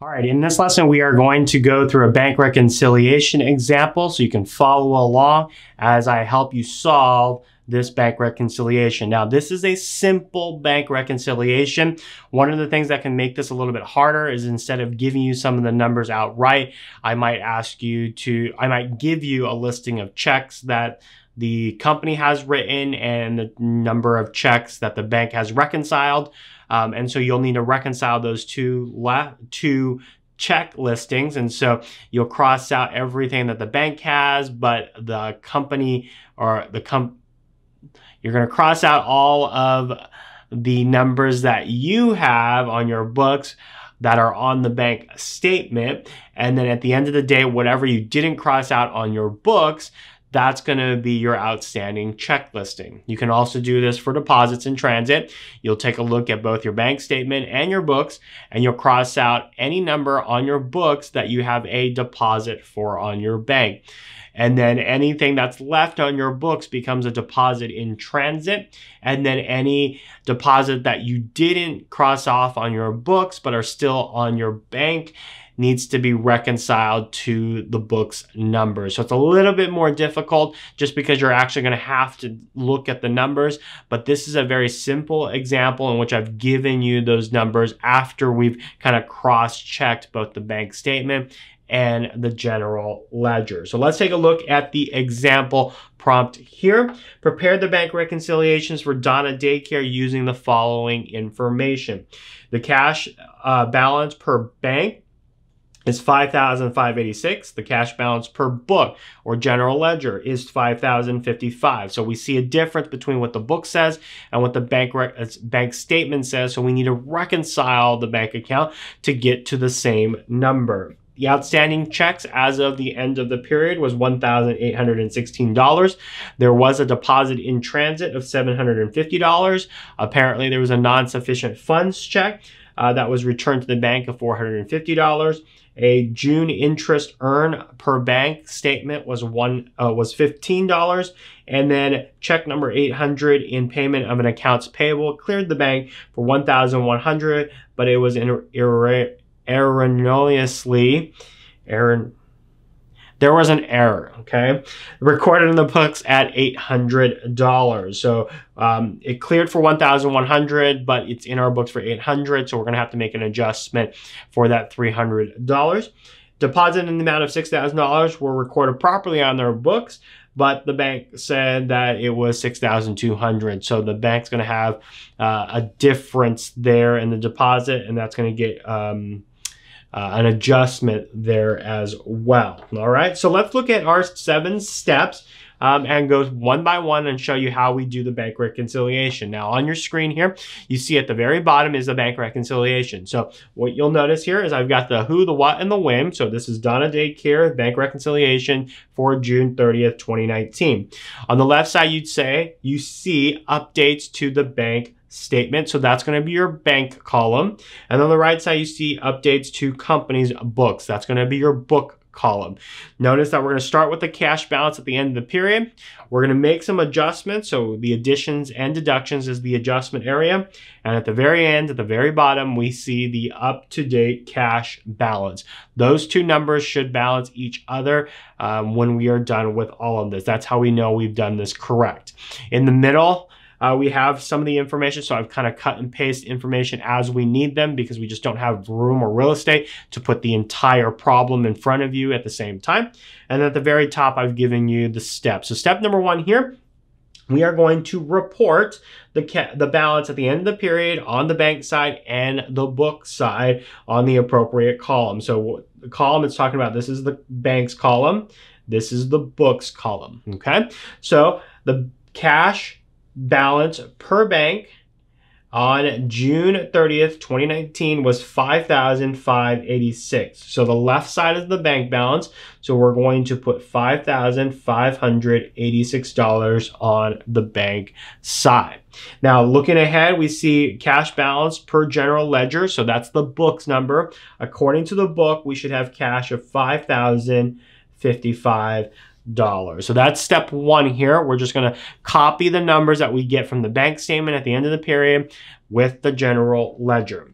All right, in this lesson, we are going to go through a bank reconciliation example so you can follow along as I help you solve this bank reconciliation. Now, this is a simple bank reconciliation. One of the things that can make this a little bit harder is instead of giving you some of the numbers outright, I might give you a listing of checks that the company has written and the number of checks that the bank has reconciled. And so you'll need to reconcile those two check listings. And so you'll cross out everything that the bank has, but the company you're going to cross out all of the numbers that you have on your books that are on the bank statement. And then at the end of the day, whatever you didn't cross out on your books, that's going to be your outstanding check listing. You can also do this for deposits in transit. You'll take a look at both your bank statement and your books, and you'll cross out any number on your books that you have a deposit for on your bank. And then anything that's left on your books becomes a deposit in transit. And then any deposit that you didn't cross off on your books but are still on your bank needs to be reconciled to the book's numbers. So it's a little bit more difficult just because you're actually going to have to look at the numbers. But this is a very simple example in which I've given you those numbers after we've kind of cross-checked both the bank statement and the general ledger. So let's take a look at the example prompt here. Prepare the bank reconciliations for Donna Daycare using the following information. The cash balance per bank is $5,586. The cash balance per book or general ledger is $5,055. So we see a difference between what the book says and what the bank statement says. So we need to reconcile the bank account to get to the same number. The outstanding checks as of the end of the period was $1,816. There was a deposit in transit of $750. Apparently, there was a non-sufficient funds check that was returned to the bank of $450. A June interest earned per bank statement was $15, and then check number 800 in payment of an accounts payable cleared the bank for $1,100, but it was there was an error, okay? Recorded in the books at $800. So it cleared for $1,100, but it's in our books for $800. So we're gonna have to make an adjustment for that $300. Deposit in the amount of $6,000 were recorded properly on their books, but the bank said that it was $6,200. So the bank's gonna have a difference there in the deposit, and that's gonna get an adjustment there as well. All right, so let's look at our 7 steps and go one by one and show you how we do the bank reconciliation. Now on your screen here, you see at the very bottom is the bank reconciliation. So what you'll notice here is I've got the who, the what, and the when. So this is Donna Daycare bank reconciliation for June 30th, 2019. On the left side, you see updates to the bank statement. So that's going to be your bank column. And on the right side, you see updates to company's books. That's going to be your book column. Notice that we're going to start with the cash balance at the end of the period. We're going to make some adjustments. So the additions and deductions is the adjustment area. And at the very end, at the very bottom, we see the up-to-date cash balance. Those two numbers should balance each other when we are done with all of this. That's how we know we've done this correct. In the middle, we have some of the information, so I've kind of cut and paste information as we need them because we just don't have room or real estate to put the entire problem in front of you at the same time. And at the very top, I've given you the steps. So step number 1 here, we are going to report the balance at the end of the period on the bank side and the book side on the appropriate column. So the column it's talking about, this is the bank's column, this is the book's column, okay? So the cash balance per bank on June 30th, 2019 was $5,586. So the left side is the bank balance. So we're going to put $5,586 on the bank side. Now looking ahead, we see cash balance per general ledger. So that's the book's number. According to the book, we should have cash of $5,055. So that's step 1 here. We're just going to copy the numbers that we get from the bank statement at the end of the period with the general ledger.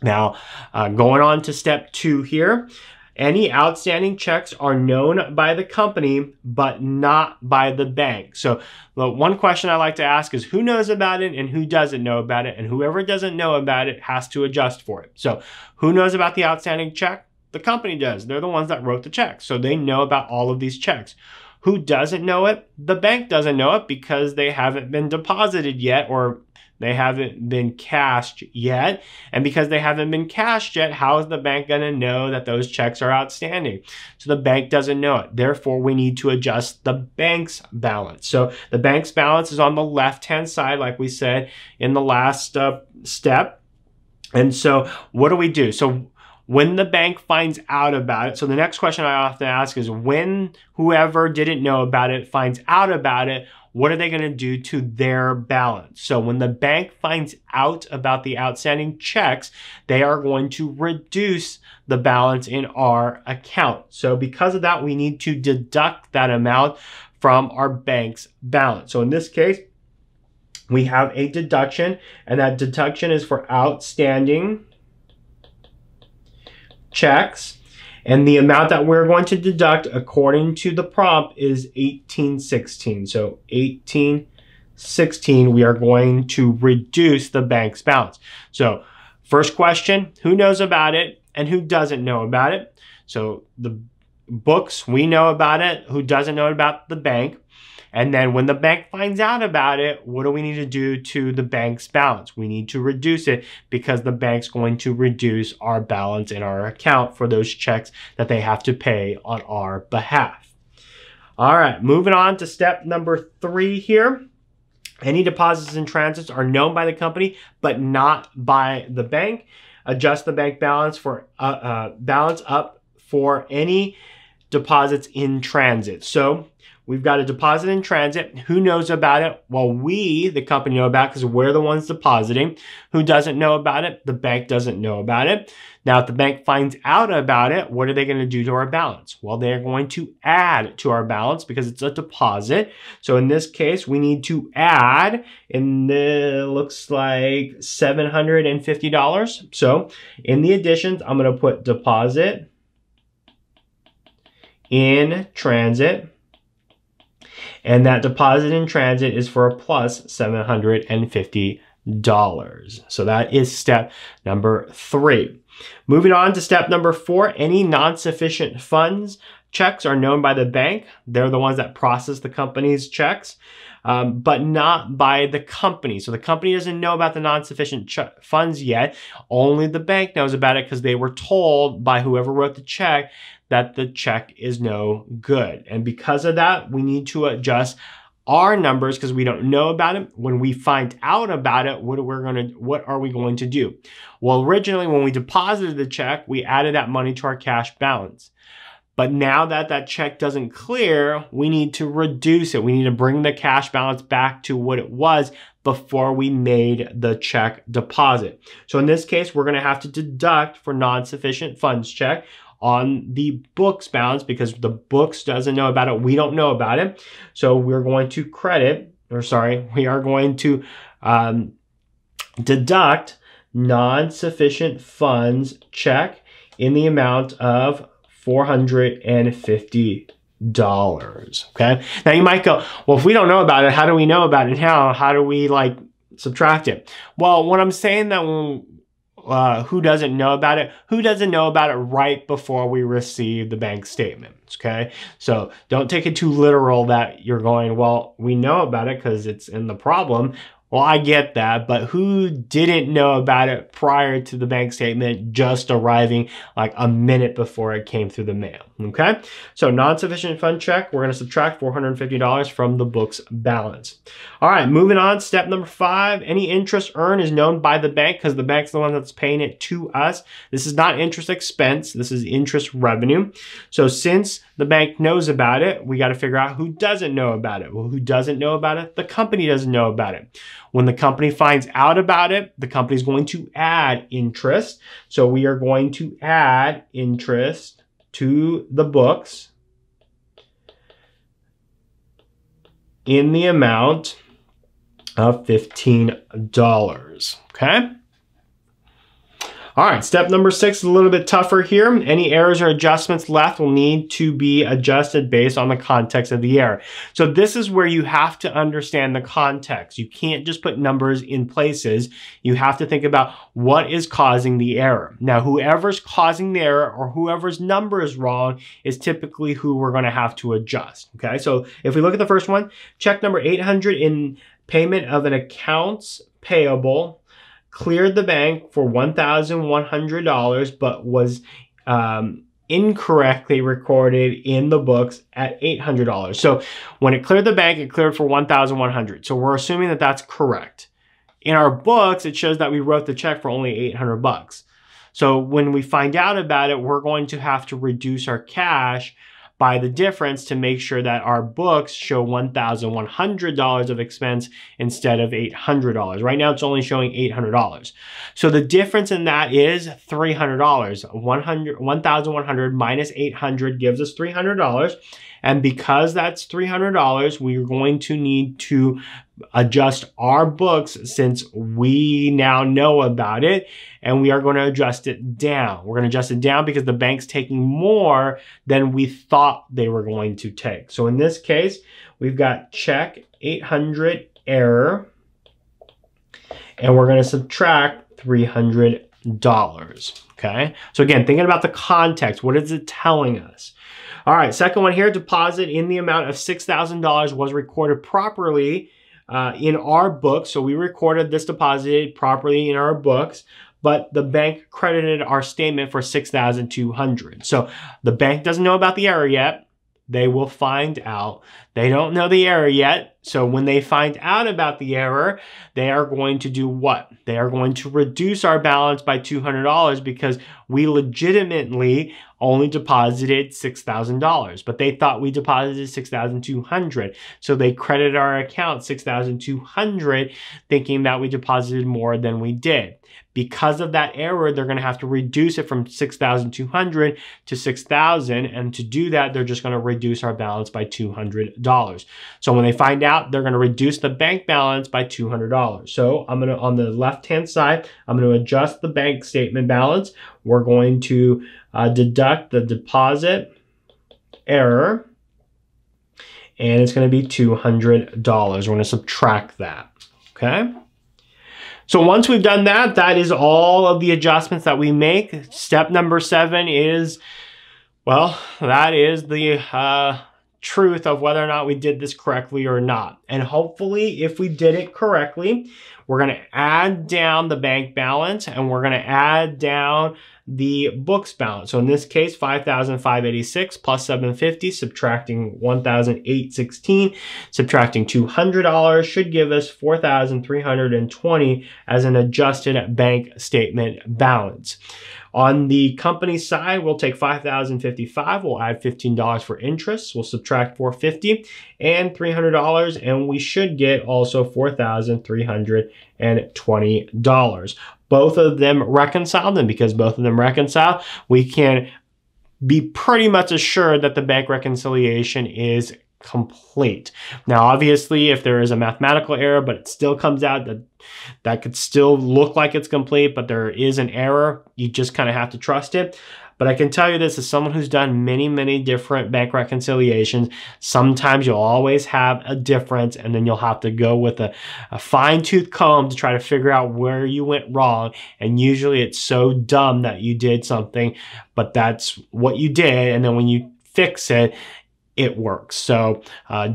Now, going on to step 2 here. Any outstanding checks are known by the company, but not by the bank. So the one question I like to ask is who knows about it and who doesn't know about it? And whoever doesn't know about it has to adjust for it. So who knows about the outstanding check? The company does. They're the ones that wrote the check. So they know about all of these checks. Who doesn't know it? The bank doesn't know it because they haven't been deposited yet, or they haven't been cashed yet. And because they haven't been cashed yet, how is the bank going to know that those checks are outstanding? So the bank doesn't know it. Therefore, we need to adjust the bank's balance. So the bank's balance is on the left-hand side, like we said in the last step. And so what do we do? So when the bank finds out about it, so the next question I often ask is when whoever didn't know about it finds out about it, what are they going to do to their balance? So when the bank finds out about the outstanding checks, they are going to reduce the balance in our account. So because of that, we need to deduct that amount from our bank's balance. So in this case, we have a deduction, and that deduction is for outstanding checks. And the amount that we're going to deduct according to the prompt is $18.16. So $18.16, we are going to reduce the bank's balance. So first question, who knows about it and who doesn't know about it? So the books, we know about it. Who doesn't know about the bank? And then when the bank finds out about it, what do we need to do to the bank's balance? We need to reduce it because the bank's going to reduce our balance in our account for those checks that they have to pay on our behalf. All right, moving on to step number 3 here. Any deposits and transits are known by the company, but not by the bank. Adjust the bank balance for balance up for any deposits in transit. So we've got a deposit in transit. Who knows about it? Well, we, the company, know about it because we're the ones depositing. Who doesn't know about it? The bank doesn't know about it. Now, if the bank finds out about it, what are they going to do to our balance? Well, they're going to add to our balance because it's a deposit. So in this case, we need to add, and it looks like $750. So in the additions, I'm going to put deposit in transit. And that deposit in transit is for a plus $750. So that is step number 3. Moving on to step number 4, any non-sufficient funds checks are known by the bank. They're the ones that process the company's checks, but not by the company. So the company doesn't know about the non-sufficient funds yet. Only the bank knows about it because they were told by whoever wrote the check that the check is no good. And because of that, we need to adjust our numbers because we don't know about it. When we find out about it, what are we going to do? Well, originally when we deposited the check, we added that money to our cash balance. But now that that check doesn't clear, we need to reduce it. We need to bring the cash balance back to what it was before we made the check deposit. So in this case, we're going to have to deduct for non-sufficient funds check on the books balance because the books doesn't know about it. We don't know about it. So we're going to we are going to deduct non-sufficient funds check in the amount of $450. Okay. Now you might go, well, if we don't know about it, how do we know about it? How do we subtract it? Well, when I'm saying that who doesn't know about it? Who doesn't know about it right before we receive the bank statement? Okay, so don't take it too literal that you're going, well, we know about it because it's in the problem. Well, I get that, but who didn't know about it prior to the bank statement just arriving like a minute before it came through the mail? Okay, so non-sufficient fund check, we're going to subtract $450 from the book's balance. All right, moving on, step number 5, any interest earned is known by the bank because the bank's the one that's paying it to us. This is not interest expense, this is interest revenue. So since the bank knows about it, we got to figure out who doesn't know about it. Well, who doesn't know about it? The company doesn't know about it. When the company finds out about it, the company is going to add interest. So we are going to add interest to the books in the amount of $15. Okay. All right, step number 6 is a little bit tougher here. Any errors or adjustments left will need to be adjusted based on the context of the error. So this is where you have to understand the context. You can't just put numbers in places. You have to think about what is causing the error. Now, whoever's causing the error or whoever's number is wrong is typically who we're going to have to adjust. Okay, so if we look at the first one, check number 800 in payment of an accounts payable cleared the bank for $1,100, but was incorrectly recorded in the books at $800. So when it cleared the bank, it cleared for $1,100. So we're assuming that that's correct. In our books, it shows that we wrote the check for only 800 bucks. So when we find out about it, we're going to have to reduce our cash by the difference to make sure that our books show $1,100 of expense instead of $800. Right now, it's only showing $800. So the difference in that is $300. 1,100 minus 800 gives us $300. And because that's $300, we're going to need to adjust our books since we now know about it, and we are going to adjust it down. We're going to adjust it down because the bank's taking more than we thought they were going to take. So in this case, we've got check 800 error, and we're going to subtract $300. Okay, so again, thinking about the context, what is it telling us? All right, second one here, deposit in the amount of $6,000 was recorded properly in our books. So we recorded this deposit properly in our books, but the bank credited our statement for $6,200. So the bank doesn't know about the error yet. They will find out. They don't know the error yet. So when they find out about the error, they are going to do what? They are going to reduce our balance by $200 because we legitimately only deposited $6,000, but they thought we deposited $6,200. So they credited our account $6,200 thinking that we deposited more than we did. Because of that error, they're going to have to reduce it from $6,200 to $6,000. And to do that, they're just going to reduce our balance by $200. So when they find out, they're going to reduce the bank balance by $200. So I'm going to, on the left-hand side, I'm going to adjust the bank statement balance. We're going to deduct the deposit error, and it's going to be $200. We're going to subtract that, okay? So once we've done that, that is all of the adjustments that we make. Step number 7 is, well, that is the truth of whether or not we did this correctly or not. And hopefully, if we did it correctly, we're going to add down the bank balance and we're going to add down the books balance. So in this case, $5,586 plus $750, subtracting $1,816, subtracting $200 should give us $4,320 as an adjusted bank statement balance. On the company side, we'll take $5,055, we'll add $15 for interest, we'll subtract $450 and $300, and we should get also $4,320. Both of them reconciled, and because both of them reconcile, we can be pretty much assured that the bank reconciliation is complete. Now, obviously, if there is a mathematical error, but it still comes out that could still look like it's complete, but there is an error, you just kind of have to trust it. But I can tell you this as someone who's done many, many different bank reconciliations, sometimes you'll always have a difference, and then you'll have to go with a fine-tooth comb to try to figure out where you went wrong. And usually it's so dumb that you did something, but that's what you did. And then when you fix it, it works. So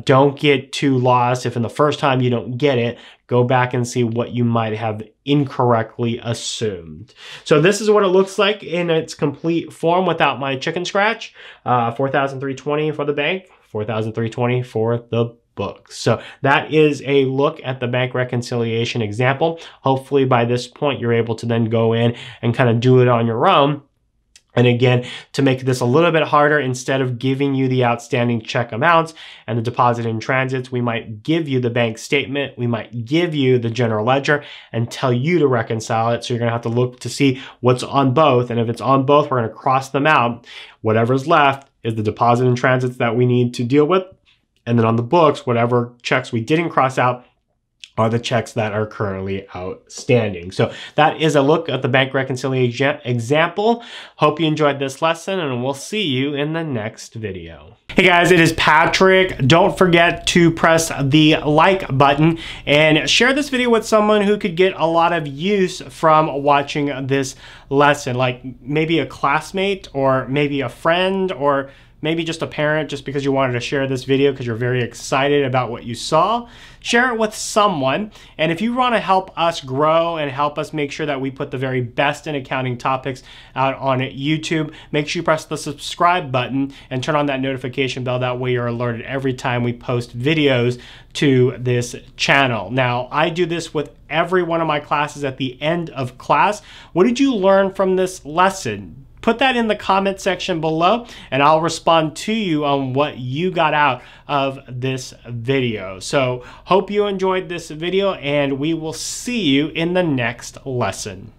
don't get too lost if in the first time you don't get it. Go back and see what you might have incorrectly assumed. So this is what it looks like in its complete form without my chicken scratch. $4,320 for the bank, $4,320 for the books. So that is a look at the bank reconciliation example. Hopefully by this point you're able to then go in and kind of do it on your own. And again, to make this a little bit harder, instead of giving you the outstanding check amounts and the deposit in transits, we might give you the bank statement, we might give you the general ledger and tell you to reconcile it. So you're going to have to look to see what's on both. And if it's on both, we're going to cross them out. Whatever's left is the deposit in transits that we need to deal with. And then on the books, whatever checks we didn't cross out are the checks that are currently outstanding. So that is a look at the bank reconciliation example. Hope you enjoyed this lesson, and we'll see you in the next video. Hey guys, it is Patrick. Don't forget to press the like button and share this video with someone who could get a lot of use from watching this lesson, like maybe a classmate or maybe a friend or maybe just a parent, just because you wanted to share this video because you're very excited about what you saw. Share it with someone. And if you want to help us grow and help us make sure that we put the very best in accounting topics out on YouTube, make sure you press the subscribe button and turn on that notification bell. That way you're alerted every time we post videos to this channel. Now, I do this with every one of my classes at the end of class. What did you learn from this lesson? Put that in the comment section below and I'll respond to you on what you got out of this video. So hope you enjoyed this video and we will see you in the next lesson.